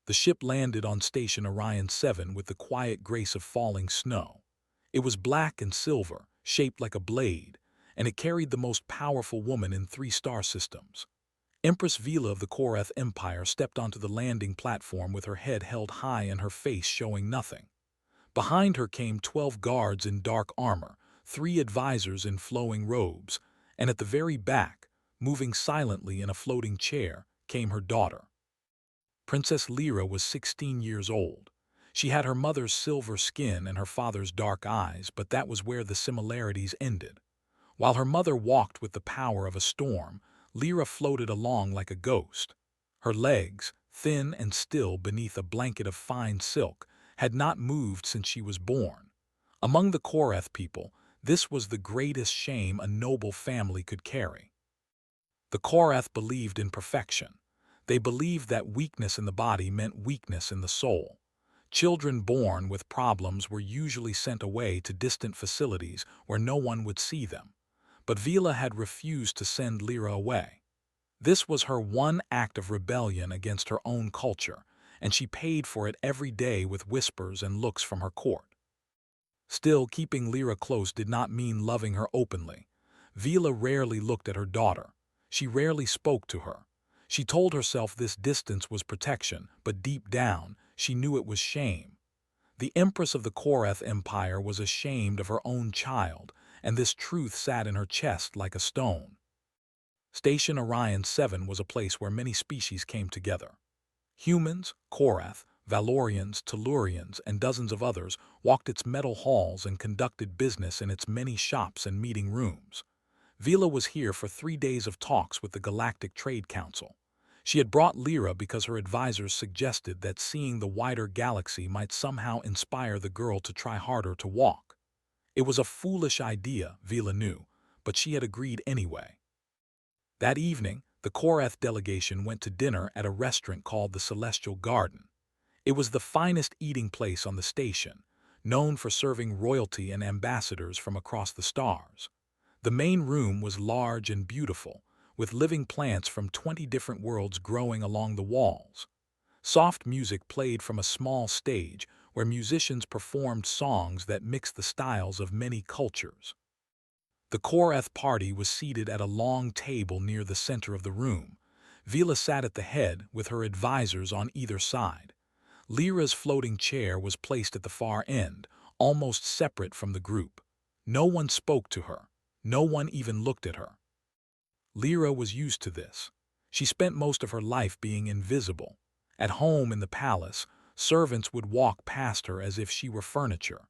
The ship landed on Station Orion 7 with the quiet grace of falling snow. It was black and silver, shaped like a blade, and it carried the most powerful woman in 3-star systems. Empress Vila of the Korath Empire stepped onto the landing platform with her head held high and her face showing nothing. Behind her came 12 guards in dark armor, 3 advisors in flowing robes, and at the very back, moving silently in a floating chair, came her daughter. Princess Lyra was 16 years old. She had her mother's silver skin and her father's dark eyes, but that was where the similarities ended. While her mother walked with the power of a storm, Lyra floated along like a ghost. Her legs, thin and still beneath a blanket of fine silk, had not moved since she was born. Among the Korath people, this was the greatest shame a noble family could carry. The Korath believed in perfection. They believed that weakness in the body meant weakness in the soul. Children born with problems were usually sent away to distant facilities where no one would see them. But Vila had refused to send Lyra away. This was her one act of rebellion against her own culture, and she paid for it every day with whispers and looks from her court. Still, keeping Lyra close did not mean loving her openly. Vila rarely looked at her daughter. She rarely spoke to her. She told herself this distance was protection, but deep down, she knew it was shame. The Empress of the Korath Empire was ashamed of her own child, and this truth sat in her chest like a stone. Station Orion 7 was a place where many species came together. Humans, Korath, Valorians, Tellurians, and dozens of others walked its metal halls and conducted business in its many shops and meeting rooms. Vila was here for 3 days of talks with the Galactic Trade Council. She had brought Lyra because her advisors suggested that seeing the wider galaxy might somehow inspire the girl to try harder to walk. It was a foolish idea, Vila knew, but she had agreed anyway. That evening, the Korath delegation went to dinner at a restaurant called the Celestial Garden. It was the finest eating place on the station, known for serving royalty and ambassadors from across the stars. The main room was large and beautiful, with living plants from 20 different worlds growing along the walls. Soft music played from a small stage where musicians performed songs that mixed the styles of many cultures. The Korath party was seated at a long table near the center of the room. Vila sat at the head with her advisors on either side. Lyra's floating chair was placed at the far end, almost separate from the group. No one spoke to her. No one even looked at her. Lyra was used to this. She spent most of her life being invisible. At home in the palace, servants would walk past her as if she were furniture.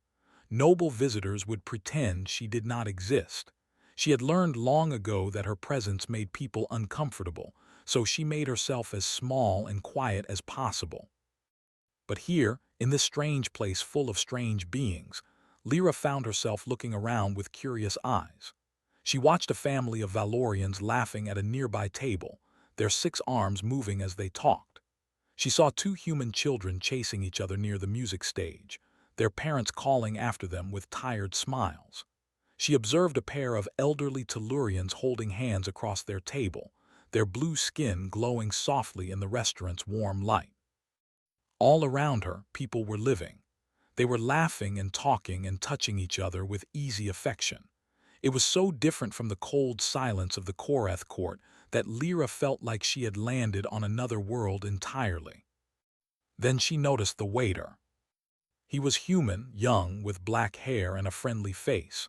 Noble visitors would pretend she did not exist. She had learned long ago that her presence made people uncomfortable, so she made herself as small and quiet as possible. But here, in this strange place full of strange beings, Lyra found herself looking around with curious eyes. She watched a family of Valorians laughing at a nearby table, their 6 arms moving as they talked. She saw 2 human children chasing each other near the music stage, their parents calling after them with tired smiles. She observed a pair of elderly Tellurians holding hands across their table, their blue skin glowing softly in the restaurant's warm light. All around her, people were living. They were laughing and talking and touching each other with easy affection. It was so different from the cold silence of the Korath court that Lyra felt like she had landed on another world entirely. Then she noticed the waiter. He was human, young, with black hair and a friendly face.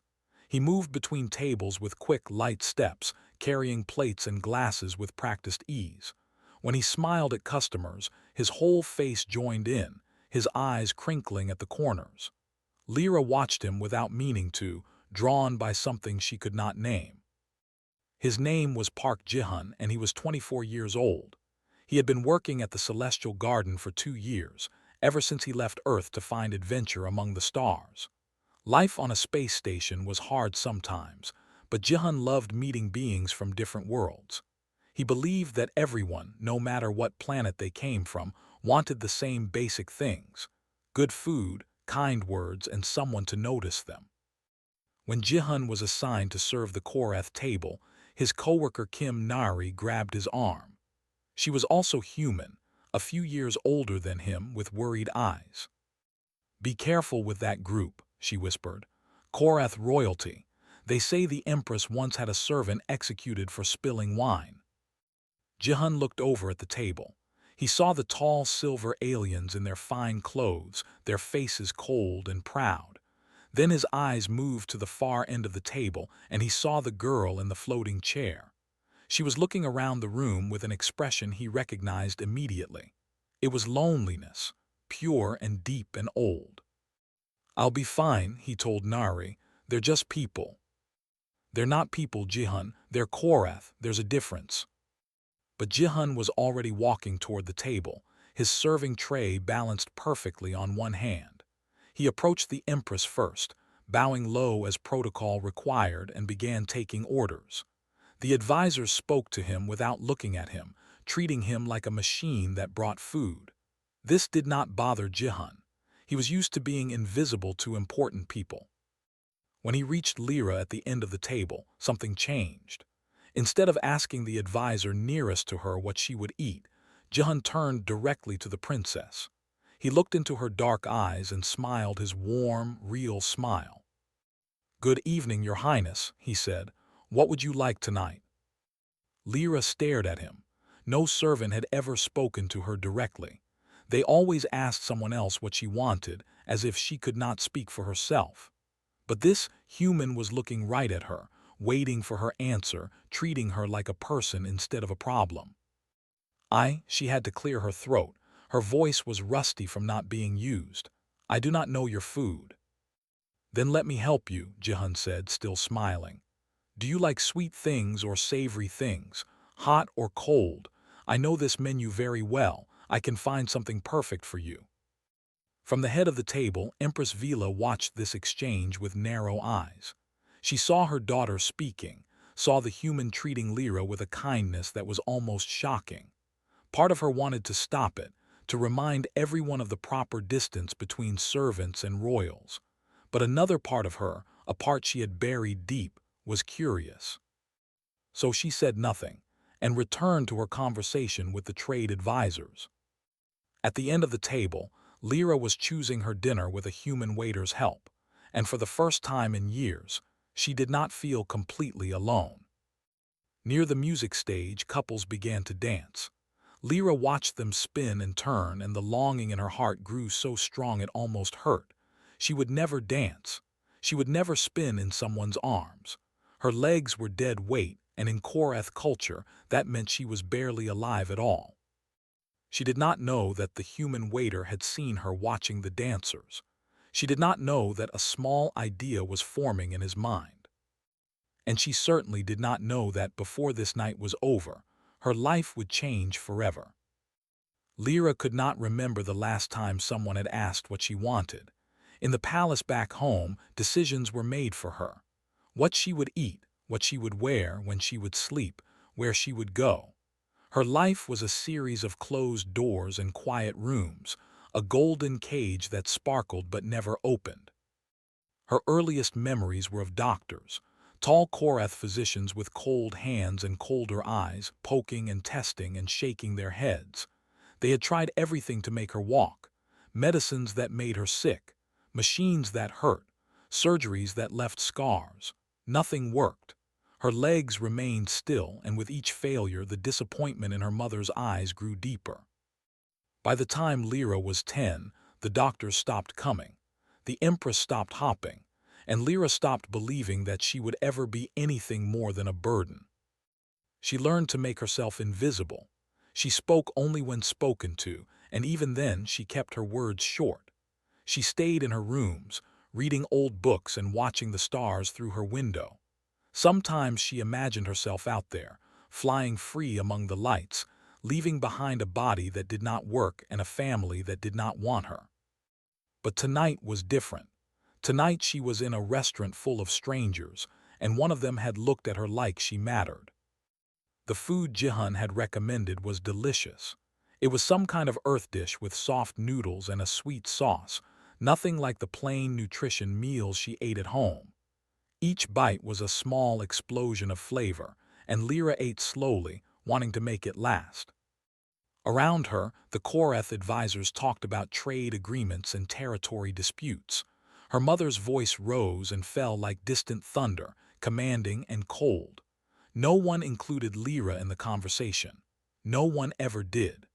He moved between tables with quick, light steps, carrying plates and glasses with practiced ease. When he smiled at customers, his whole face joined in, his eyes crinkling at the corners. Lyra watched him without meaning to, drawn by something she could not name. His name was Park Jihan, and he was 24 years old. He had been working at the Celestial Garden for 2 years, ever since he left Earth to find adventure among the stars. Life on a space station was hard sometimes, but Jihan loved meeting beings from different worlds. He believed that everyone, no matter what planet they came from, wanted the same basic things: good food, kind words, and someone to notice them. When Jihan was assigned to serve the Korath table, his coworker Kim Nari grabbed his arm. She was also human, a few years older than him with worried eyes. "Be careful with that group," she whispered. "Korath royalty. They say the Empress once had a servant executed for spilling wine." Jihan looked over at the table. He saw the tall silver aliens in their fine clothes, their faces cold and proud. Then his eyes moved to the far end of the table, and he saw the girl in the floating chair. She was looking around the room with an expression he recognized immediately. It was loneliness, pure and deep and old. "I'll be fine," he told Nari. "They're just people." "They're not people, Jihan. They're Korath. There's a difference." But Jihan was already walking toward the table, his serving tray balanced perfectly on one hand. He approached the Empress first, bowing low as protocol required, and began taking orders. The advisors spoke to him without looking at him, treating him like a machine that brought food. This did not bother Jihan. He was used to being invisible to important people. When he reached Lyra at the end of the table, something changed. Instead of asking the advisor nearest to her what she would eat, Jihan turned directly to the princess. He looked into her dark eyes and smiled his warm, real smile. "Good evening, Your Highness," he said. "What would you like tonight?" Lyra stared at him. No servant had ever spoken to her directly. They always asked someone else what she wanted, as if she could not speak for herself. But this human was looking right at her, waiting for her answer, treating her like a person instead of a problem. She had to clear her throat. Her voice was rusty from not being used. "I do not know your food." "Then let me help you," Jihan said, still smiling. "Do you like sweet things or savory things, hot or cold? I know this menu very well. I can find something perfect for you." From the head of the table, Empress Vila watched this exchange with narrow eyes. She saw her daughter speaking, saw the human treating Lyra with a kindness that was almost shocking. Part of her wanted to stop it, to remind everyone of the proper distance between servants and royals. But another part of her, a part she had buried deep, was curious. So she said nothing, and returned to her conversation with the trade advisors. At the end of the table, Lyra was choosing her dinner with a human waiter's help, and for the first time in years, she did not feel completely alone. Near the music stage, couples began to dance. Lyra watched them spin and turn, and the longing in her heart grew so strong it almost hurt. She would never dance. She would never spin in someone's arms. Her legs were dead weight, and in Korath culture, that meant she was barely alive at all. She did not know that the human waiter had seen her watching the dancers. She did not know that a small idea was forming in his mind. And she certainly did not know that before this night was over, her life would change forever. Lyra could not remember the last time someone had asked what she wanted. In the palace back home, decisions were made for her. What she would eat, what she would wear, when she would sleep, where she would go. Her life was a series of closed doors and quiet rooms, a golden cage that sparkled but never opened. Her earliest memories were of doctors, tall Korath physicians with cold hands and colder eyes, poking and testing and shaking their heads. They had tried everything to make her walk, medicines that made her sick, machines that hurt, surgeries that left scars. Nothing worked. Her legs remained still, and with each failure, the disappointment in her mother's eyes grew deeper. By the time Lyra was 10, the doctors stopped coming. The Empress stopped hopping, and Lyra stopped believing that she would ever be anything more than a burden. She learned to make herself invisible. She spoke only when spoken to, and even then she kept her words short. She stayed in her rooms, reading old books and watching the stars through her window. Sometimes she imagined herself out there, flying free among the lights, leaving behind a body that did not work and a family that did not want her. But tonight was different. Tonight she was in a restaurant full of strangers, and one of them had looked at her like she mattered. The food Jihan had recommended was delicious. It was some kind of earth dish with soft noodles and a sweet sauce, nothing like the plain nutrition meals she ate at home. Each bite was a small explosion of flavor, and Lyra ate slowly, wanting to make it last. Around her, the Korath advisors talked about trade agreements and territory disputes. Her mother's voice rose and fell like distant thunder, commanding and cold. No one included Lyra in the conversation. No one ever did.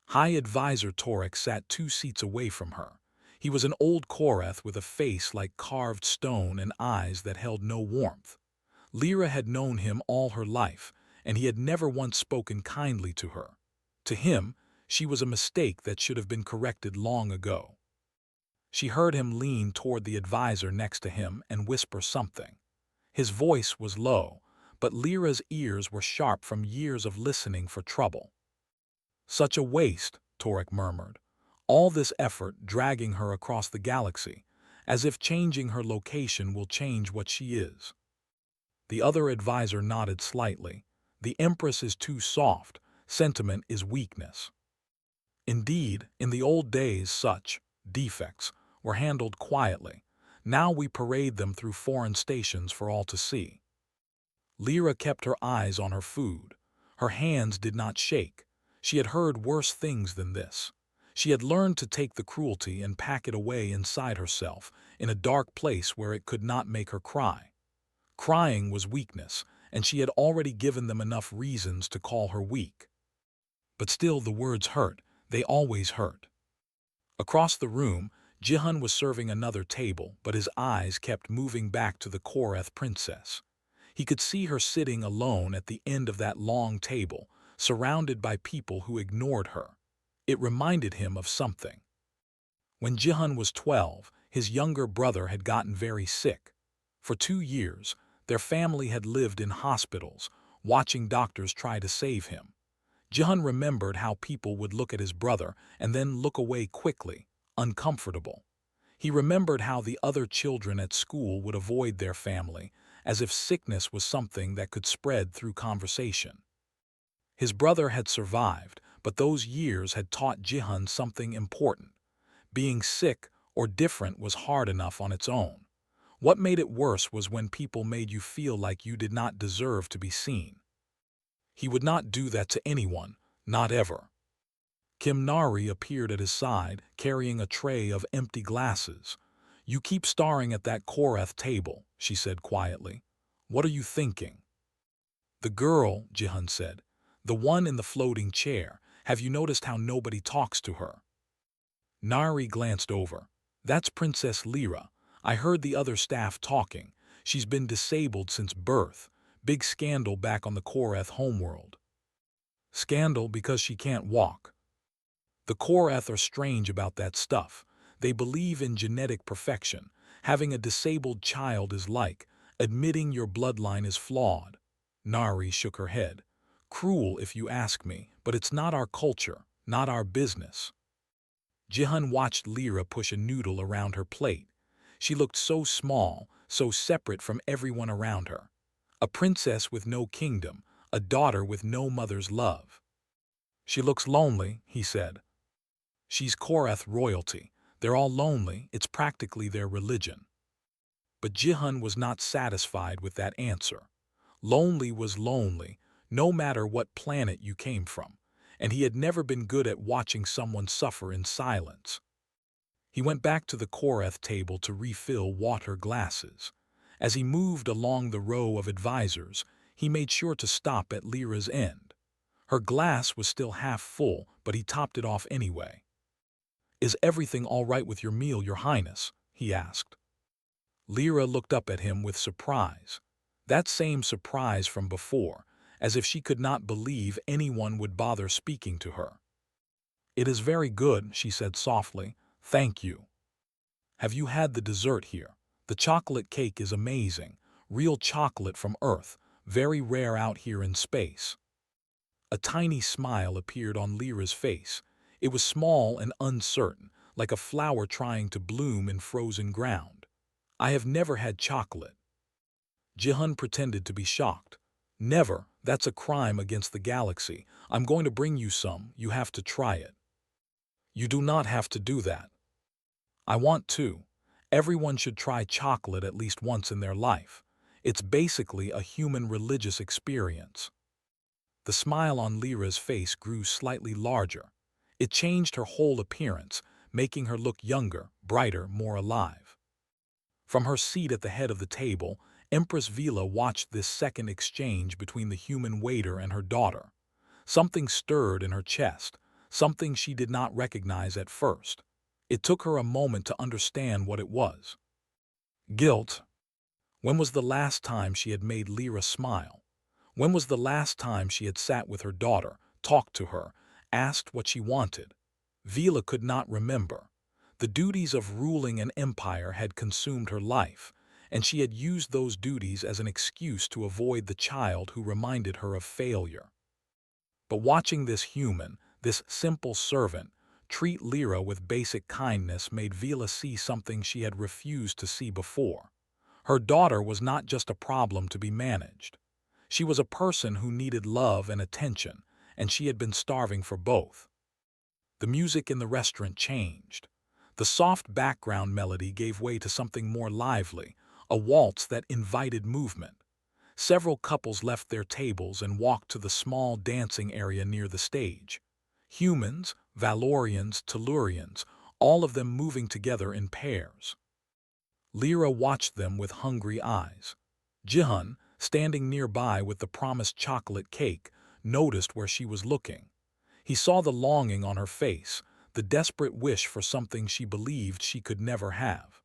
High Advisor Torek sat 2 seats away from her. He was an old Korath with a face like carved stone and eyes that held no warmth. Lyra had known him all her life, and he had never once spoken kindly to her. To him, she was a mistake that should have been corrected long ago. She heard him lean toward the advisor next to him and whisper something. His voice was low, but Lyra's ears were sharp from years of listening for trouble. Such a waste, Torek murmured. All this effort dragging her across the galaxy, as if changing her location will change what she is. The other advisor nodded slightly. The Empress is too soft. Sentiment is weakness. Indeed, in the old days such defects were handled quietly. Now we parade them through foreign stations for all to see. Lyra kept her eyes on her food. Her hands did not shake. She had heard worse things than this. She had learned to take the cruelty and pack it away inside herself, in a dark place where it could not make her cry. Crying was weakness, and she had already given them enough reasons to call her weak. But still the words hurt. They always hurt. Across the room, Jihan was serving another table, but his eyes kept moving back to the Korath princess. He could see her sitting alone at the end of that long table, surrounded by people who ignored her. It reminded him of something. When Jihan was 12, his younger brother had gotten very sick. For 2 years, their family had lived in hospitals, watching doctors try to save him. Jihan remembered how people would look at his brother and then look away quickly, uncomfortable. He remembered how the other children at school would avoid their family, as if sickness was something that could spread through conversation. His brother had survived, but those years had taught Jihan something important. Being sick or different was hard enough on its own. What made it worse was when people made you feel like you did not deserve to be seen. He would not do that to anyone, not ever. Kimnari appeared at his side, carrying a tray of empty glasses. "You keep staring at that Korath table," she said quietly. "What are you thinking?" "The girl," Jihan said. "The one in the floating chair. Have you noticed how nobody talks to her?" Nari glanced over. "That's Princess Lyra. I heard the other staff talking. She's been disabled since birth. Big scandal back on the Korath homeworld." "Scandal because she can't walk." The Korath are strange about that stuff. They believe in genetic perfection. Having a disabled child is like admitting your bloodline is flawed. Nari shook her head. "Cruel if you ask me, but it's not our culture, not our business." Jihan watched Lyra push a noodle around her plate. She looked so small, so separate from everyone around her. A princess with no kingdom, a daughter with no mother's love. "She looks lonely," he said. "She's Korath royalty. They're all lonely. It's practically their religion." But Jihan was not satisfied with that answer. Lonely was lonely, no matter what planet you came from, and he had never been good at watching someone suffer in silence. He went back to the Korath table to refill water glasses. As he moved along the row of advisors, he made sure to stop at Lyra's end. Her glass was still half full, but he topped it off anyway. "Is everything all right with your meal, Your Highness?" he asked. Lyra looked up at him with surprise. That same surprise from before, as if she could not believe anyone would bother speaking to her. "It is very good," she said softly. "Thank you." "Have you had the dessert here? The chocolate cake is amazing. Real chocolate from Earth, very rare out here in space." A tiny smile appeared on Lyra's face. It was small and uncertain, like a flower trying to bloom in frozen ground. "I have never had chocolate." Jihan pretended to be shocked. "Never. That's a crime against the galaxy. I'm going to bring you some. You have to try it." "You do not have to do that." "I want to. Everyone should try chocolate at least once in their life. It's basically a human religious experience." The The smile on Lyra's face grew slightly larger. It changed her whole appearance, making her look younger, brighter, more alive. From her seat at the head of the table, Empress Vila watched this second exchange between the human waiter and her daughter. Something stirred in her chest, something she did not recognize at first. It took her a moment to understand what it was. Guilt. When was the last time she had made Lyra smile? When was the last time she had sat with her daughter, talked to her, asked what she wanted? Vila could not remember. The duties of ruling an empire had consumed her life, and she had used those duties as an excuse to avoid the child who reminded her of failure. But watching this human, this simple servant, treat Lyra with basic kindness made Vila see something she had refused to see before. Her daughter was not just a problem to be managed. She was a person who needed love and attention, and she had been starving for both. The music in the restaurant changed. The soft background melody gave way to something more lively, a waltz that invited movement. Several couples left their tables and walked to the small dancing area near the stage. Humans, Valorians, Tellurians, all of them moving together in pairs. Lyra watched them with hungry eyes. Jihan, standing nearby with the promised chocolate cake, noticed where she was looking. He saw the longing on her face, the desperate wish for something she believed she could never have.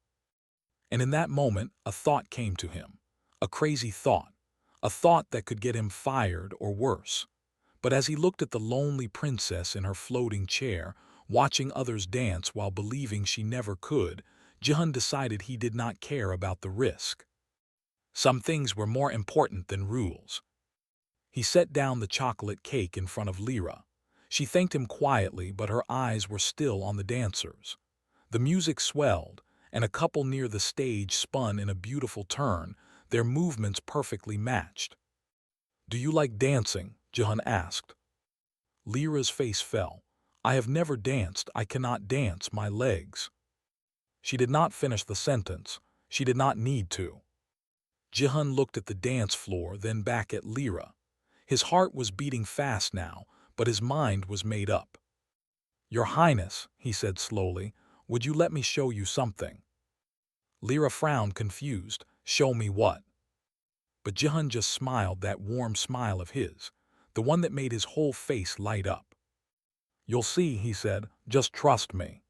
And in that moment, a thought came to him. A crazy thought. A thought that could get him fired or worse. But as he looked at the lonely princess in her floating chair, watching others dance while believing she never could, Jihan decided he did not care about the risk. Some things were more important than rules. He set down the chocolate cake in front of Lyra. She thanked him quietly, but her eyes were still on the dancers. The music swelled, and a couple near the stage spun in a beautiful turn, their movements perfectly matched. "Do you like dancing?" Jihan asked. Lyra's face fell. "I have never danced. I cannot dance, my legs." She did not finish the sentence. She did not need to. Jihan looked at the dance floor, then back at Lyra. His heart was beating fast now, but his mind was made up. "Your Highness," he said slowly, "would you let me show you something?" Lyra frowned, confused. "Show me what?" But Jihan just smiled, that warm smile of his, the one that made his whole face light up. "You'll see," he said, "just trust me."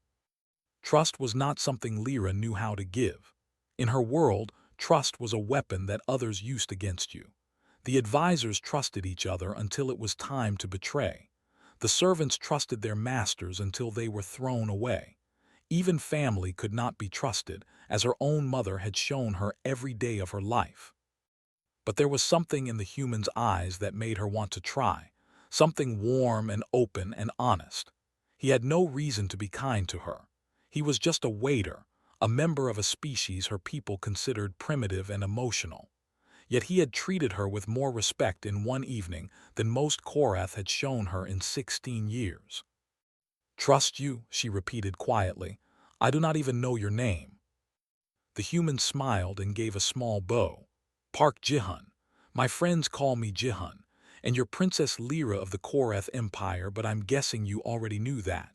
Trust was not something Lyra knew how to give. In her world, trust was a weapon that others used against you. The advisors trusted each other until it was time to betray. The servants trusted their masters until they were thrown away. Even family could not be trusted, as her own mother had shown her every day of her life. But there was something in the human's eyes that made her want to try, something warm and open and honest. He had no reason to be kind to her. He was just a waiter, a member of a species her people considered primitive and emotional. Yet he had treated her with more respect in one evening than most Korath had shown her in 16 years. "Trust you," she repeated quietly. "I do not even know your name." The human smiled and gave a small bow. "Park Jihan. My friends call me Jihan, and you're Princess Lyra of the Korath Empire, but I'm guessing you already knew that."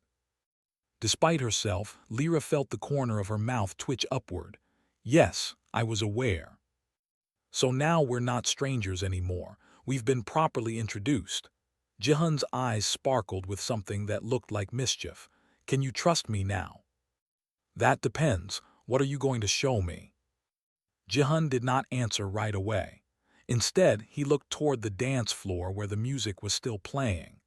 Despite herself, Lyra felt the corner of her mouth twitch upward. "Yes, I was aware." "So now we're not strangers anymore. We've been properly introduced." Jihan's eyes sparkled with something that looked like mischief. "Can you trust me now?" "That depends. What are you going to show me?" Jihan did not answer right away. Instead, he looked toward the dance floor where the music was still playing.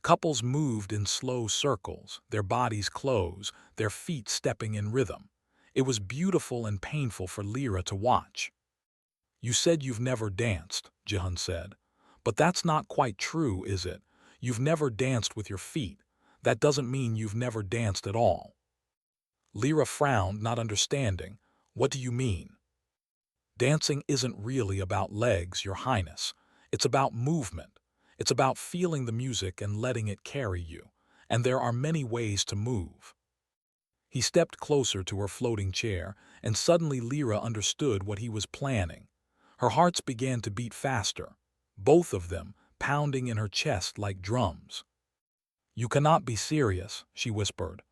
Couples moved in slow circles, their bodies close, their feet stepping in rhythm. It was beautiful and painful for Lyra to watch. "You said you've never danced," Jihan said. "But that's not quite true, is it? You've never danced with your feet. That doesn't mean you've never danced at all." Lyra frowned, not understanding. "What do you mean?" "Dancing isn't really about legs, Your Highness. It's about movement. It's about feeling the music and letting it carry you. And there are many ways to move." He stepped closer to her floating chair, and suddenly Lyra understood what he was planning. Her hearts began to beat faster. Both of them, pounding in her chest like drums. "You cannot be serious," she whispered.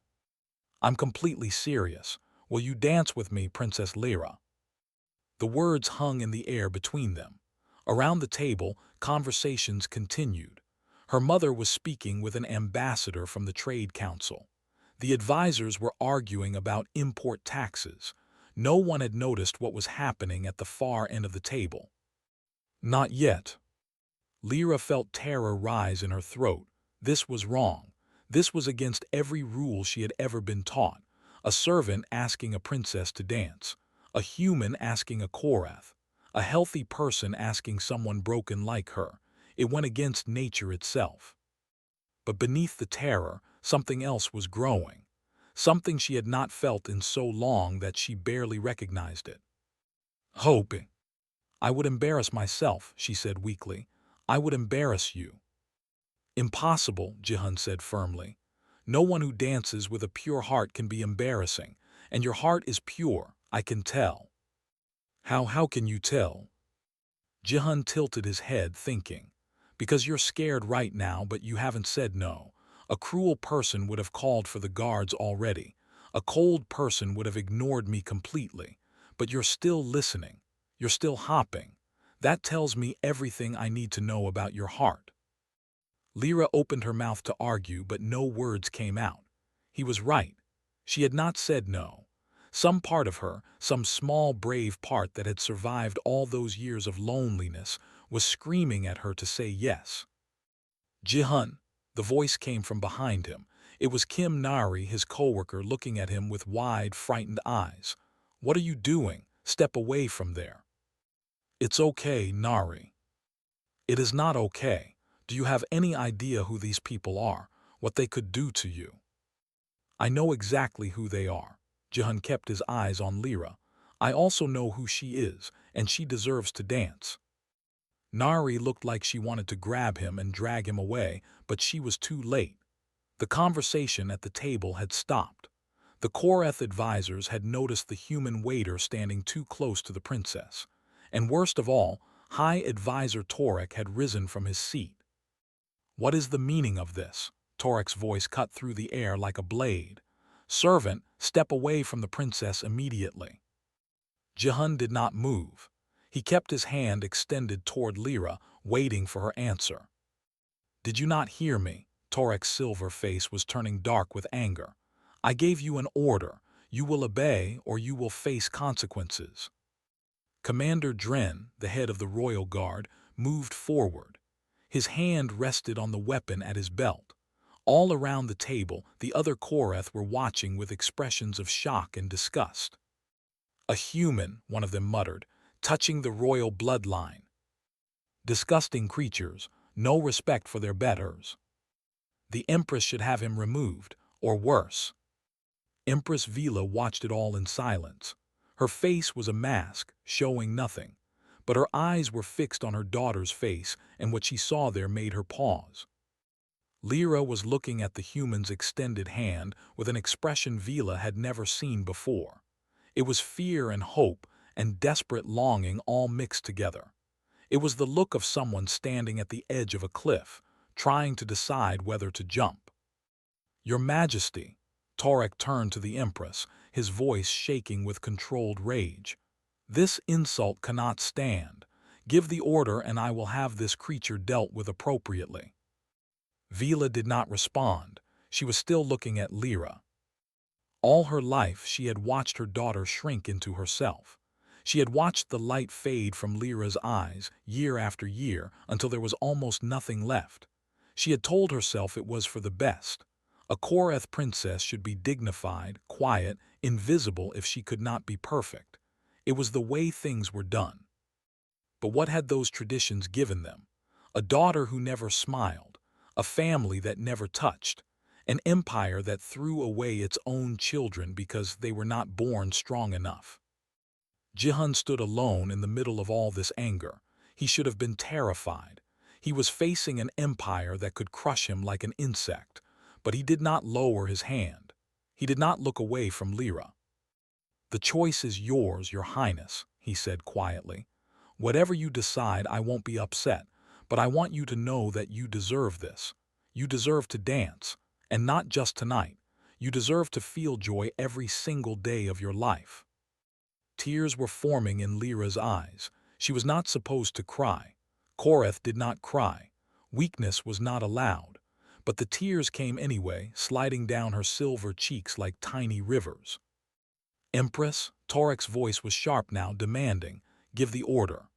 "I'm completely serious. Will you dance with me, Princess Lyra?" The words hung in the air between them. Around the table, conversations continued. Her mother was speaking with an ambassador from the Trade Council. The advisors were arguing about import taxes. No one had noticed what was happening at the far end of the table. Not yet. Lyra felt terror rise in her throat. This was wrong. This was against every rule she had ever been taught. A servant asking a princess to dance. A human asking a Korath. A healthy person asking someone broken like her. It went against nature itself. But beneath the terror, something else was growing. Something she had not felt in so long that she barely recognized it. "Hoping. I would embarrass myself," she said weakly. "I would embarrass you." "Impossible," Jihan said firmly. "No one who dances with a pure heart can be embarrassing, and your heart is pure, I can tell." How can you tell?" Jihan tilted his head, thinking. "Because you're scared right now, but you haven't said no. A cruel person would have called for the guards already. A cold person would have ignored me completely. But you're still listening. You're still hopping. That tells me everything I need to know about your heart." Lyra opened her mouth to argue, but no words came out. He was right. She had not said no. Some part of her, some small brave part that had survived all those years of loneliness, was screaming at her to say yes. "Jihan," the voice came from behind him. It was Kim Nari, his coworker, looking at him with wide, frightened eyes. "What are you doing? Step away from there." "It's okay, Nari." "It is not okay. Do you have any idea who these people are, what they could do to you?" "I know exactly who they are." Jihan kept his eyes on Lyra. "I also know who she is, and she deserves to dance." Nari looked like she wanted to grab him and drag him away, but she was too late. The conversation at the table had stopped. The Korath advisors had noticed the human waiter standing too close to the princess. And worst of all, High Advisor Torek had risen from his seat. "What is the meaning of this?" Torek's voice cut through the air like a blade. "Servant, step away from the princess immediately." Jihan did not move. He kept his hand extended toward Lyra, waiting for her answer. "Did you not hear me?" Torek's silver face was turning dark with anger. "I gave you an order. You will obey or you will face consequences." Commander Dren, the head of the Royal Guard, moved forward. His hand rested on the weapon at his belt. All around the table, the other Korath were watching with expressions of shock and disgust. "A human," one of them muttered, "touching the royal bloodline. Disgusting creatures, no respect for their betters. The Empress should have him removed, or worse." Empress Vila watched it all in silence. Her face was a mask, showing nothing. But her eyes were fixed on her daughter's face, and what she saw there made her pause. Lyra was looking at the human's extended hand with an expression Vila had never seen before. It was fear and hope and desperate longing all mixed together. It was the look of someone standing at the edge of a cliff, trying to decide whether to jump. "Your Majesty," Torek turned to the Empress, his voice shaking with controlled rage. "This insult cannot stand. Give the order and I will have this creature dealt with appropriately." Vila did not respond. She was still looking at Lyra. All her life she had watched her daughter shrink into herself. She had watched the light fade from Lyra's eyes year after year until there was almost nothing left. She had told herself it was for the best. A Korath princess should be dignified, quiet, invisible if she could not be perfect. It was the way things were done. But what had those traditions given them? A daughter who never smiled, a family that never touched, an empire that threw away its own children because they were not born strong enough. Jihan stood alone in the middle of all this anger. He should have been terrified. He was facing an empire that could crush him like an insect, but he did not lower his hand. He did not look away from Lyra. "The choice is yours, Your Highness," he said quietly. "Whatever you decide, I won't be upset, But I want you to know that you deserve this. You deserve to dance, and not just tonight. You deserve to feel joy every single day of your life." Tears were forming in Lyra's eyes. She was not supposed to cry. Koreth did not cry. Weakness was not allowed. But the tears came anyway, sliding down her silver cheeks like tiny rivers. "Empress," Torek's voice was sharp now, demanding, "give the order."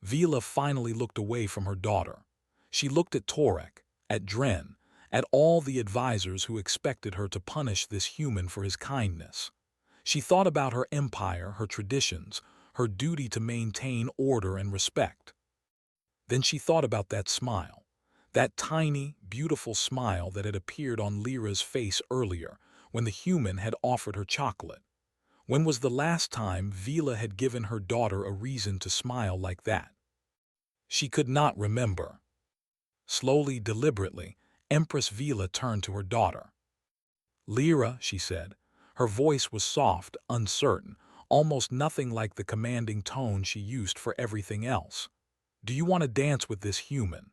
Vila finally looked away from her daughter. She looked at Torek, at Dren, at all the advisors who expected her to punish this human for his kindness. She thought about her empire, her traditions, her duty to maintain order and respect. Then she thought about that smile, that tiny, beautiful smile that had appeared on Lyra's face earlier when the human had offered her chocolate. When was the last time Vila had given her daughter a reason to smile like that? She could not remember. Slowly, deliberately, Empress Vila turned to her daughter. "Lyra," she said. Her voice was soft, uncertain, almost nothing like the commanding tone she used for everything else. "Do you want to dance with this human?"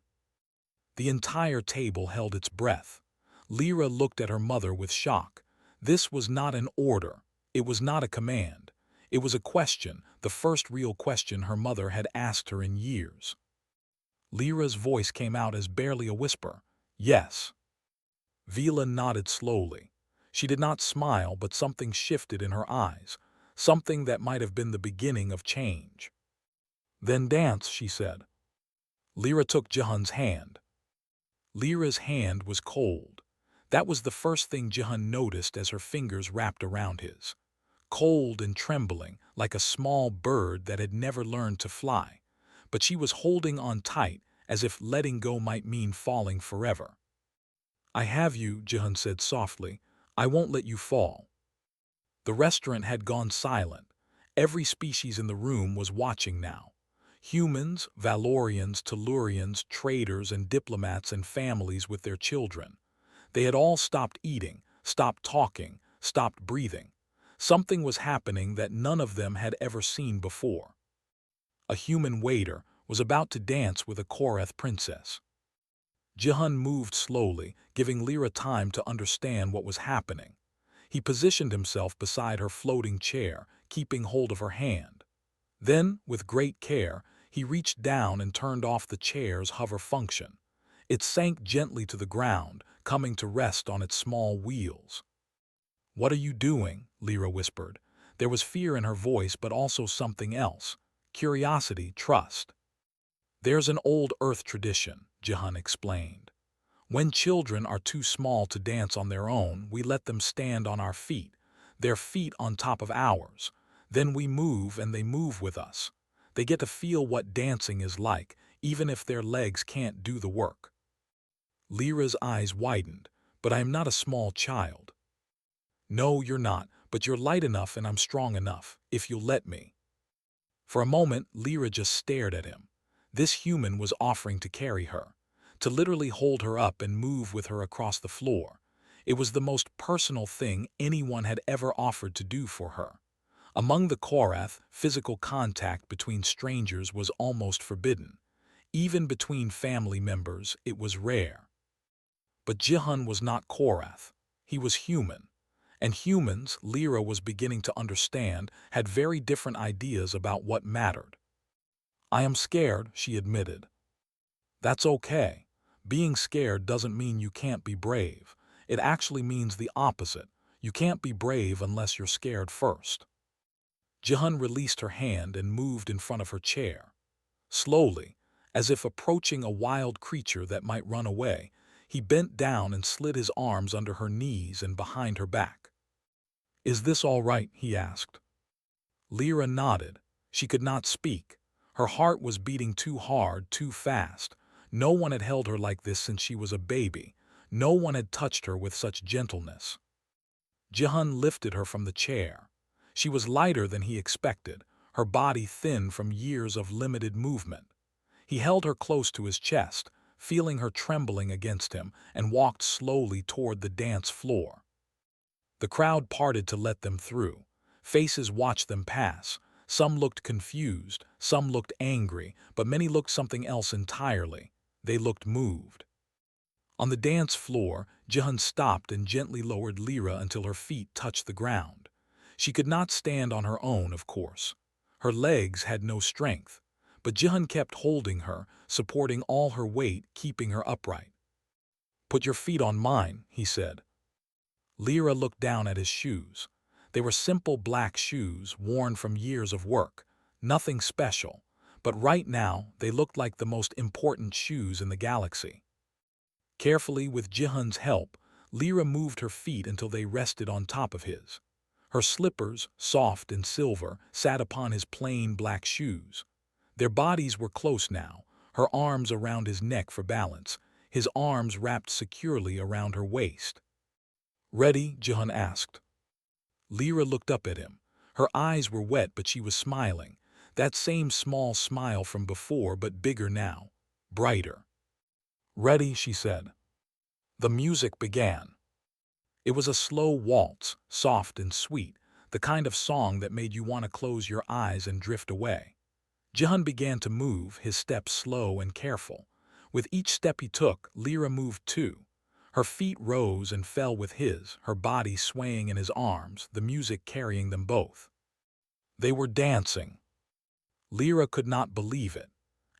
The entire table held its breath. Lyra looked at her mother with shock. This was not an order. It was not a command. It was a question, the first real question her mother had asked her in years. Lyra's voice came out as barely a whisper. "Yes." Vila nodded slowly. She did not smile, but something shifted in her eyes, something that might have been the beginning of change. "Then dance," she said. Lyra took Jahan's hand. Lyra's hand was cold. That was the first thing Jahan noticed as her fingers wrapped around his. Cold and trembling, like a small bird that had never learned to fly. But she was holding on tight, as if letting go might mean falling forever. "I have you," Jahan said softly. "I won't let you fall." The restaurant had gone silent. Every species in the room was watching now. Humans, Valorians, Tellurians, traders and diplomats and families with their children. They had all stopped eating, stopped talking, stopped breathing. Something was happening that none of them had ever seen before. A human waiter was about to dance with a Koreth princess. Jahan moved slowly, giving Lyra time to understand what was happening. He positioned himself beside her floating chair, keeping hold of her hand. Then, with great care, he reached down and turned off the chair's hover function. It sank gently to the ground, coming to rest on its small wheels. "What are you doing?" Lyra whispered. There was fear in her voice, but also something else. Curiosity, trust. "There's an old Earth tradition," Jahan explained. "When children are too small to dance on their own, we let them stand on our feet, their feet on top of ours. Then we move and they move with us. They get to feel what dancing is like, even if their legs can't do the work." Lyra's eyes widened. "But I am not a small child." "No, you're not, but you're light enough and I'm strong enough, if you'll let me." For a moment, Lyra just stared at him. This human was offering to carry her, to literally hold her up and move with her across the floor. It was the most personal thing anyone had ever offered to do for her. Among the Korath, physical contact between strangers was almost forbidden. Even between family members, it was rare. But Jahan was not Korath. He was human. And humans, Lyra was beginning to understand, had very different ideas about what mattered. "I am scared," she admitted. "That's okay. Being scared doesn't mean you can't be brave. It actually means the opposite. You can't be brave unless you're scared first." Jahan released her hand and moved in front of her chair. Slowly, as if approaching a wild creature that might run away, he bent down and slid his arms under her knees and behind her back. "Is this all right?" he asked. Lyra nodded. She could not speak. Her heart was beating too hard, too fast. No one had held her like this since she was a baby. No one had touched her with such gentleness. Jahan lifted her from the chair. She was lighter than he expected, her body thin from years of limited movement. He held her close to his chest, feeling her trembling against him, and walked slowly toward the dance floor. The crowd parted to let them through. Faces watched them pass. Some looked confused, some looked angry, but many looked something else entirely. They looked moved. On the dance floor, Jihan stopped and gently lowered Lyra until her feet touched the ground. She could not stand on her own, of course. Her legs had no strength, but Jihan kept holding her, supporting all her weight, keeping her upright. "Put your feet on mine," he said. Lyra looked down at his shoes. They were simple black shoes, worn from years of work. Nothing special, but right now they looked like the most important shoes in the galaxy. Carefully, with Jihan's help, Lyra moved her feet until they rested on top of his. Her slippers, soft and silver, sat upon his plain black shoes. Their bodies were close now, her arms around his neck for balance, his arms wrapped securely around her waist. "Ready?" Jihan asked. Lyra looked up at him. Her eyes were wet, but she was smiling. That same small smile from before, but bigger now, brighter. "Ready," she said. The music began. It was a slow waltz, soft and sweet, the kind of song that made you want to close your eyes and drift away. Jihan began to move, his steps slow and careful. With each step he took, Lyra moved too. Her feet rose and fell with his, her body swaying in his arms, the music carrying them both. They were dancing. Lyra could not believe it.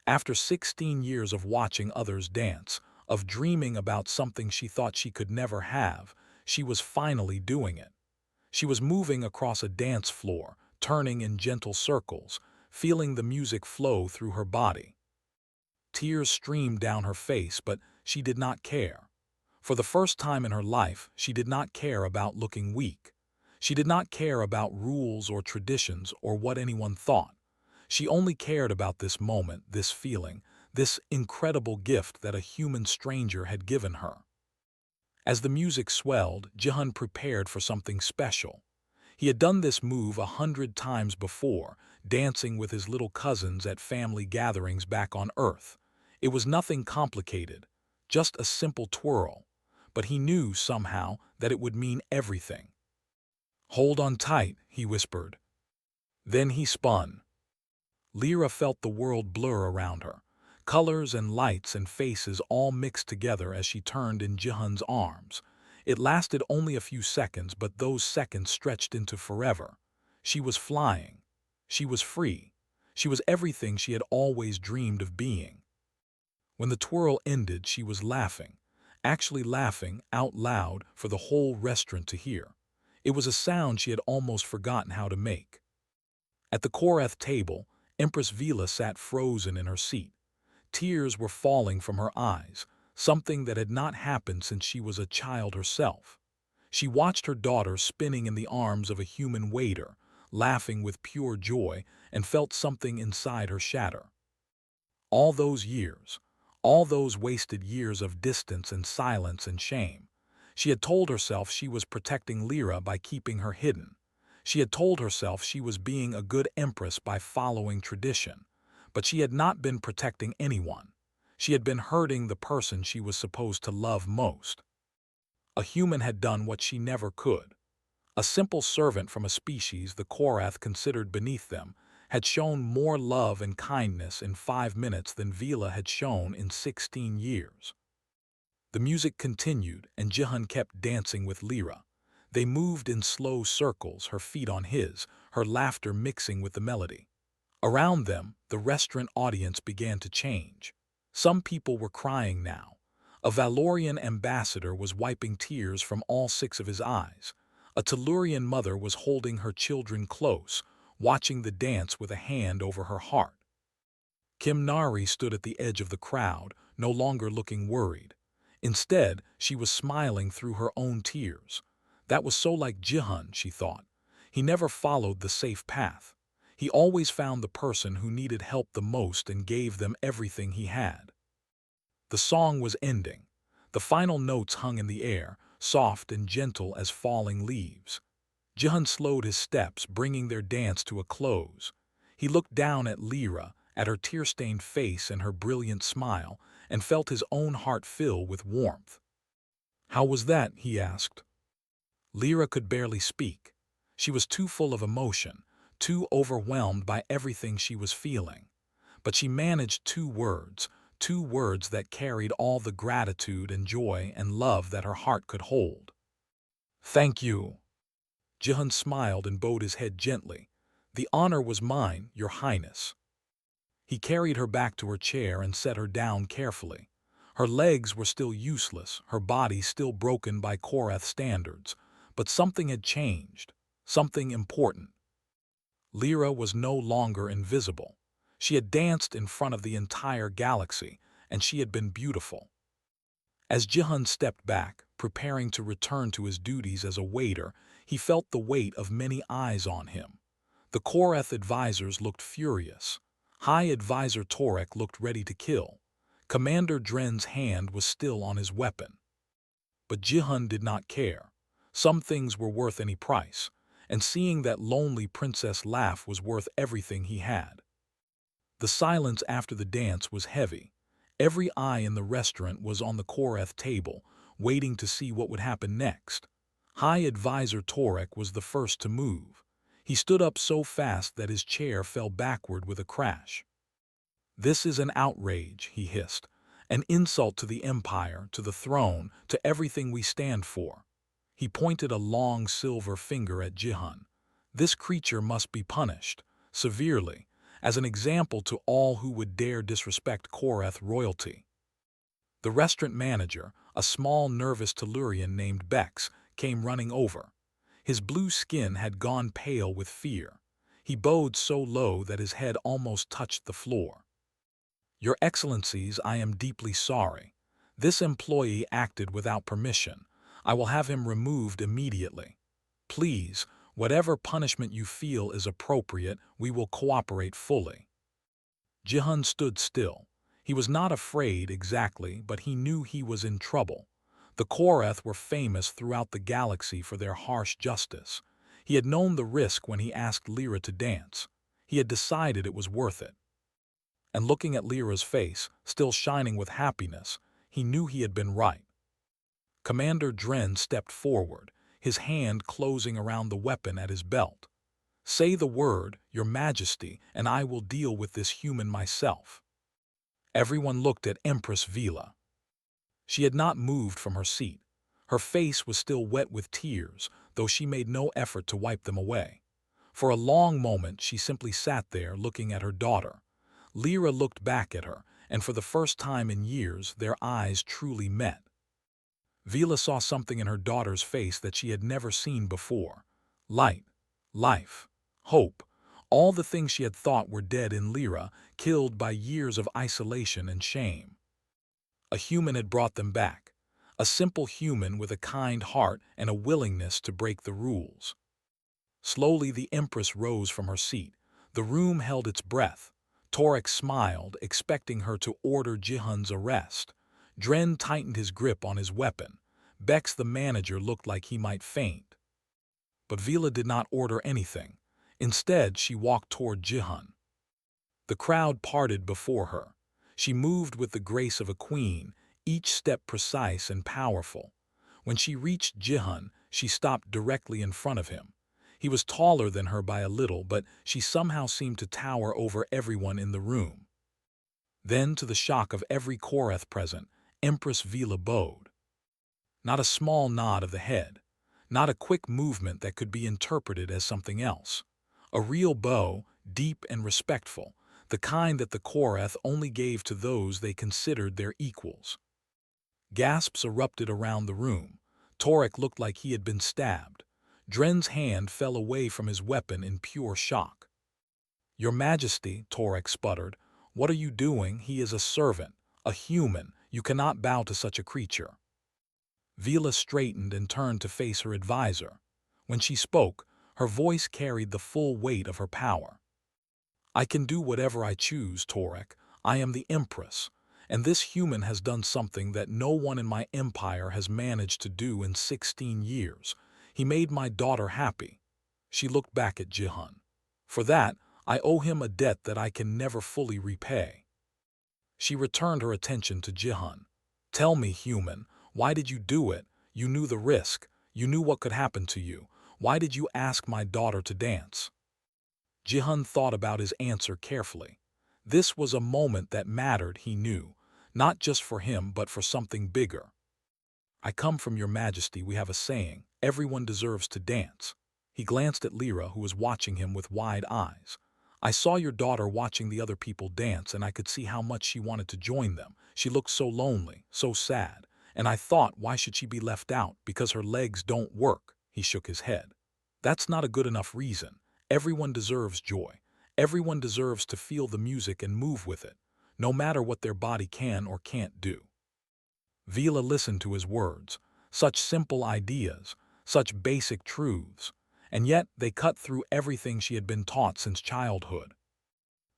After 16 years of watching others dance, of dreaming about something she thought she could never have, she was finally doing it. She was moving across a dance floor, turning in gentle circles, feeling the music flow through her body. Tears streamed down her face, but she did not care. For the first time in her life, she did not care about looking weak. She did not care about rules or traditions or what anyone thought. She only cared about this moment, this feeling, this incredible gift that a human stranger had given her. As the music swelled, Jihan prepared for something special. He had done this move 100 times before, dancing with his little cousins at family gatherings back on Earth. It was nothing complicated, just a simple twirl. But he knew somehow that it would mean everything. "Hold on tight," he whispered. Then he spun. Lyra felt the world blur around her. Colors and lights and faces all mixed together as she turned in Jihan's arms. It lasted only a few seconds, but those seconds stretched into forever. She was flying. She was free. She was everything she had always dreamed of being. When the twirl ended, she was laughing. Actually laughing out loud for the whole restaurant to hear. It was a sound she had almost forgotten how to make. At the Korath table, Empress Vila sat frozen in her seat. Tears were falling from her eyes, something that had not happened since she was a child herself. She watched her daughter spinning in the arms of a human waiter, laughing with pure joy, and felt something inside her shatter. All those years, all those wasted years of distance and silence and shame. She had told herself she was protecting Lyra by keeping her hidden. She had told herself she was being a good empress by following tradition. But she had not been protecting anyone. She had been hurting the person she was supposed to love most. A human had done what she never could. A simple servant from a species the Korath considered beneath them had shown more love and kindness in 5 minutes than Vila had shown in 16 years. The music continued, and Jihan kept dancing with Lyra. They moved in slow circles, her feet on his, her laughter mixing with the melody. Around them, the restaurant audience began to change. Some people were crying now. A Valorian ambassador was wiping tears from all 6 of his eyes. A Tellurian mother was holding her children close, watching the dance with a hand over her heart. Kimnari stood at the edge of the crowd, no longer looking worried. Instead, she was smiling through her own tears. That was so like Jihan, she thought. He never followed the safe path. He always found the person who needed help the most and gave them everything he had. The song was ending. The final notes hung in the air, soft and gentle as falling leaves. Jihan slowed his steps, bringing their dance to a close. He looked down at Lyra, at her tear-stained face and her brilliant smile, and felt his own heart fill with warmth. "How was that?" he asked. Lyra could barely speak. She was too full of emotion, too overwhelmed by everything she was feeling. But she managed two words that carried all the gratitude and joy and love that her heart could hold. "Thank you." Jihan smiled and bowed his head gently. "The honor was mine, Your Highness." He carried her back to her chair and set her down carefully. Her legs were still useless, her body still broken by Korath standards, but something had changed, something important. Lyra was no longer invisible. She had danced in front of the entire galaxy, and she had been beautiful. As Jihan stepped back, preparing to return to his duties as a waiter, he felt the weight of many eyes on him. The Korath advisors looked furious. High Advisor Torek looked ready to kill. Commander Dren's hand was still on his weapon. But Jihan did not care. Some things were worth any price, and seeing that lonely princess laugh was worth everything he had. The silence after the dance was heavy. Every eye in the restaurant was on the Korath table, waiting to see what would happen next. High Advisor Torek was the first to move. He stood up so fast that his chair fell backward with a crash. "This is an outrage," he hissed. "An insult to the Empire, to the throne, to everything we stand for." He pointed a long silver finger at Jihan. "This creature must be punished, severely, as an example to all who would dare disrespect Korath royalty." The restaurant manager, a small nervous Tellurian named Bex, came running over. His blue skin had gone pale with fear. He bowed so low that his head almost touched the floor. "Your Excellencies, I am deeply sorry. This employee acted without permission. I will have him removed immediately. Please, whatever punishment you feel is appropriate, we will cooperate fully." Jihan stood still. He was not afraid exactly, but he knew he was in trouble. The Korath were famous throughout the galaxy for their harsh justice. He had known the risk when he asked Lyra to dance. He had decided it was worth it. And looking at Lyra's face, still shining with happiness, he knew he had been right. Commander Dren stepped forward, his hand closing around the weapon at his belt. "Say the word, Your Majesty, and I will deal with this human myself." Everyone looked at Empress Vila. She had not moved from her seat. Her face was still wet with tears, though she made no effort to wipe them away. For a long moment she simply sat there looking at her daughter. Lyra looked back at her, and for the first time in years their eyes truly met. Vila saw something in her daughter's face that she had never seen before. Light, life, hope, all the things she had thought were dead in Lyra, killed by years of isolation and shame. A human had brought them back, a simple human with a kind heart and a willingness to break the rules. Slowly the Empress rose from her seat. The room held its breath. Torek smiled, expecting her to order Jihan's arrest. Dren tightened his grip on his weapon. Bex the manager looked like he might faint. But Vila did not order anything. Instead, she walked toward Jihan. The crowd parted before her. She moved with the grace of a queen, each step precise and powerful. When she reached Jihan, she stopped directly in front of him. He was taller than her by a little, but she somehow seemed to tower over everyone in the room. Then, to the shock of every Korath present, Empress Vila bowed. Not a small nod of the head, not a quick movement that could be interpreted as something else. A real bow, deep and respectful, the kind that the Korath only gave to those they considered their equals. Gasps erupted around the room. Torek looked like he had been stabbed. Dren's hand fell away from his weapon in pure shock. "Your Majesty," Torek sputtered, "what are you doing? He is a servant, a human. You cannot bow to such a creature." Vila straightened and turned to face her advisor. When she spoke, her voice carried the full weight of her power. "I can do whatever I choose, Torek. I am the Empress, and this human has done something that no one in my empire has managed to do in 16 years. He made my daughter happy." She looked back at Jihan. "For that, I owe him a debt that I can never fully repay." She returned her attention to Jihan. "Tell me, human, why did you do it? You knew the risk. You knew what could happen to you. Why did you ask my daughter to dance?" Jihan thought about his answer carefully. This was a moment that mattered, he knew, not just for him but for something bigger. "I come from your majesty, we have a saying, everyone deserves to dance." He glanced at Lyra, who was watching him with wide eyes. "I saw your daughter watching the other people dance, and I could see how much she wanted to join them. She looked so lonely, so sad. And I thought, why should she be left out? Because her legs don't work." He shook his head. "That's not a good enough reason. Everyone deserves joy. Everyone deserves to feel the music and move with it, no matter what their body can or can't do." Vila listened to his words. Such simple ideas, such basic truths, and yet they cut through everything she had been taught since childhood.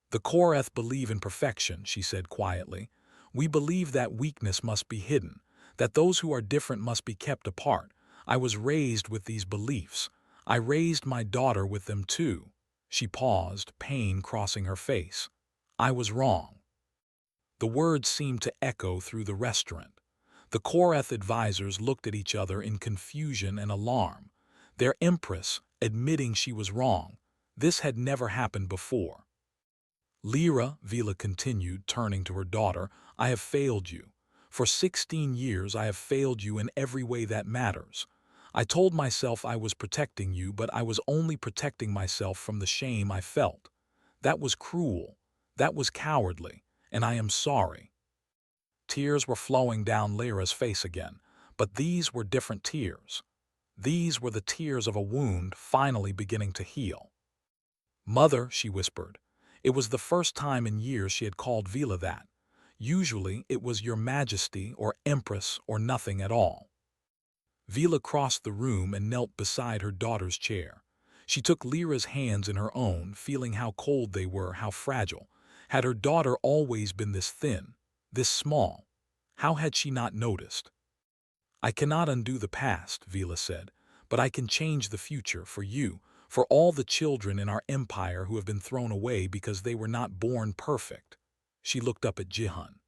"The Koreth believe in perfection," she said quietly. "We believe that weakness must be hidden, that those who are different must be kept apart. I was raised with these beliefs. I raised my daughter with them too." She paused, pain crossing her face. "I was wrong." The words seemed to echo through the restaurant. The Koreth advisors looked at each other in confusion and alarm. Their Empress admitting she was wrong. This had never happened before. "Lyra," Vila continued, turning to her daughter, "I have failed you. For 16 years I have failed you in every way that matters. I told myself I was protecting you, but I was only protecting myself from the shame I felt. That was cruel. That was cowardly. And I am sorry." Tears were flowing down Lyra's face again, but these were different tears. These were the tears of a wound finally beginning to heal. "Mother," she whispered. It was the first time in years she had called Vila that. Usually it was Your Majesty or Empress or nothing at all. Vila crossed the room and knelt beside her daughter's chair. She took Lyra's hands in her own, feeling how cold they were, how fragile. Had her daughter always been this thin, this small? How had she not noticed? "I cannot undo the past," Vila said, "but I can change the future for you, for all the children in our empire who have been thrown away because they were not born perfect." She looked up at Jihan.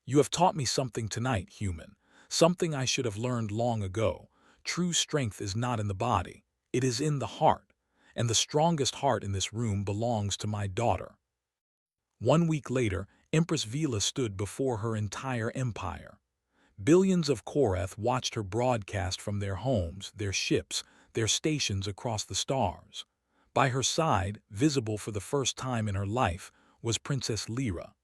"You have taught me something tonight, human, something I should have learned long ago. True strength is not in the body, it is in the heart, and the strongest heart in this room belongs to my daughter." 1 week later, Empress Vila stood before her entire empire. Billions of Koreth watched her broadcast from their homes, their ships, their stations across the stars. By her side, visible for the first time in her life, was Princess Lyra.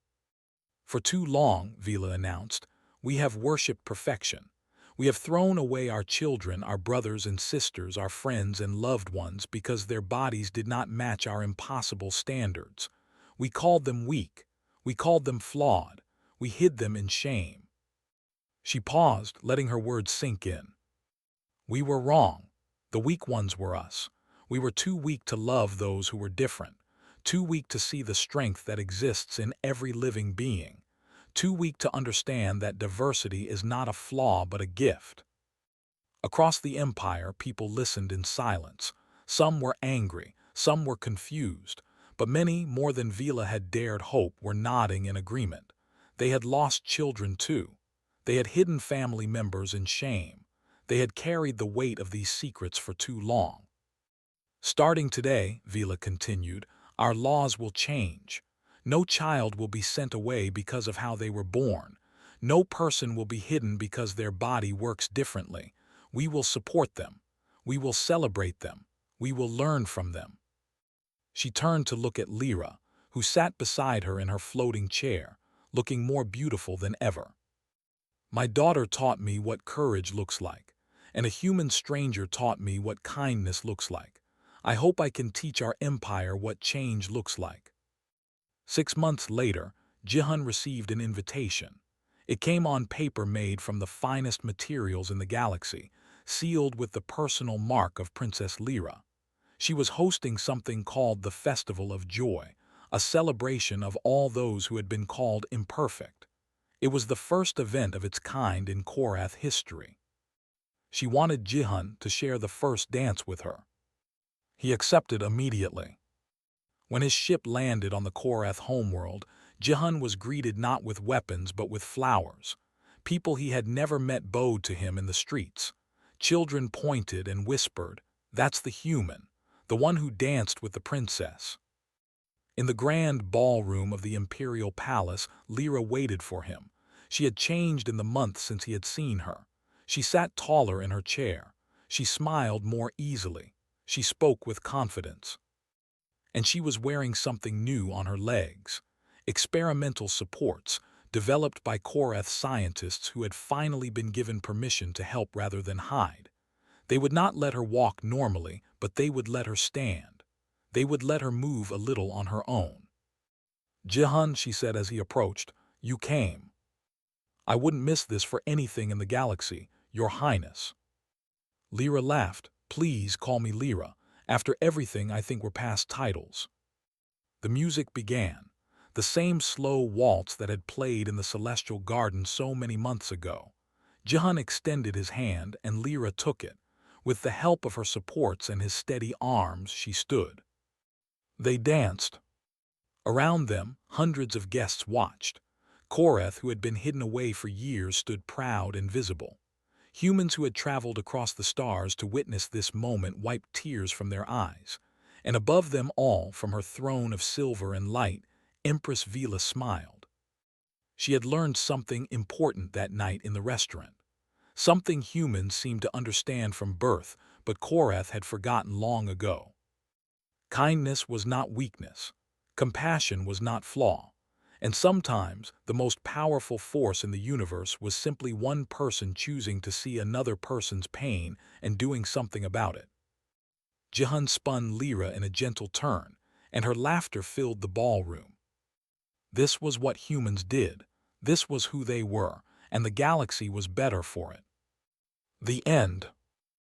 "For too long," Vila announced, "we have worshipped perfection. We have thrown away our children, our brothers and sisters, our friends and loved ones because their bodies did not match our impossible standards. We called them weak. We called them flawed. We hid them in shame." She paused, letting her words sink in. "We were wrong. The weak ones were us. We were too weak to love those who were different, too weak to see the strength that exists in every living being, too weak to understand that diversity is not a flaw but a gift." Across the empire, people listened in silence. Some were angry, some were confused, but many, more than Vila had dared hope, were nodding in agreement. They had lost children too. They had hidden family members in shame. They had carried the weight of these secrets for too long. "Starting today," Vila continued, "our laws will change. No child will be sent away because of how they were born. No person will be hidden because their body works differently. We will support them. We will celebrate them. We will learn from them." She turned to look at Lyra, who sat beside her in her floating chair, looking more beautiful than ever. "My daughter taught me what courage looks like, and a human stranger taught me what kindness looks like. I hope I can teach our empire what change looks like." 6 months later, Jihan received an invitation. It came on paper made from the finest materials in the galaxy, sealed with the personal mark of Princess Lyra. She was hosting something called the Festival of Joy, a celebration of all those who had been called imperfect. It was the first event of its kind in Koreth history. She wanted Jihan to share the first dance with her. He accepted immediately. When his ship landed on the Koreth homeworld, Jihan was greeted not with weapons but with flowers. People he had never met bowed to him in the streets. Children pointed and whispered, "That's the human, the one who danced with the princess." In the grand ballroom of the imperial palace, Lyra waited for him. She had changed in the months since he had seen her. She sat taller in her chair. She smiled more easily. She spoke with confidence. And she was wearing something new on her legs. Experimental supports, developed by Korath scientists who had finally been given permission to help rather than hide. They would not let her walk normally, but they would let her stand. They would let her move a little on her own. "Jihan," she said as he approached, "you came. I wouldn't miss this for anything in the galaxy, Your Highness." Lyra laughed. "Please call me Lyra. After everything, I think we're past titles." The music began, the same slow waltz that had played in the celestial garden so many months ago. Jihan extended his hand and Lyra took it. With the help of her supports and his steady arms, she stood. They danced. Around them, hundreds of guests watched. Korath, who had been hidden away for years, stood proud and visible. Humans who had traveled across the stars to witness this moment wiped tears from their eyes. And above them all, from her throne of silver and light, Empress Vila smiled. She had learned something important that night in the restaurant. Something humans seemed to understand from birth, but Korath had forgotten long ago. Kindness was not weakness. Compassion was not flaw. And sometimes, the most powerful force in the universe was simply one person choosing to see another person's pain and doing something about it. Jihan spun Lyra in a gentle turn, and her laughter filled the ballroom. This was what humans did. This was who they were, and the galaxy was better for it. The end.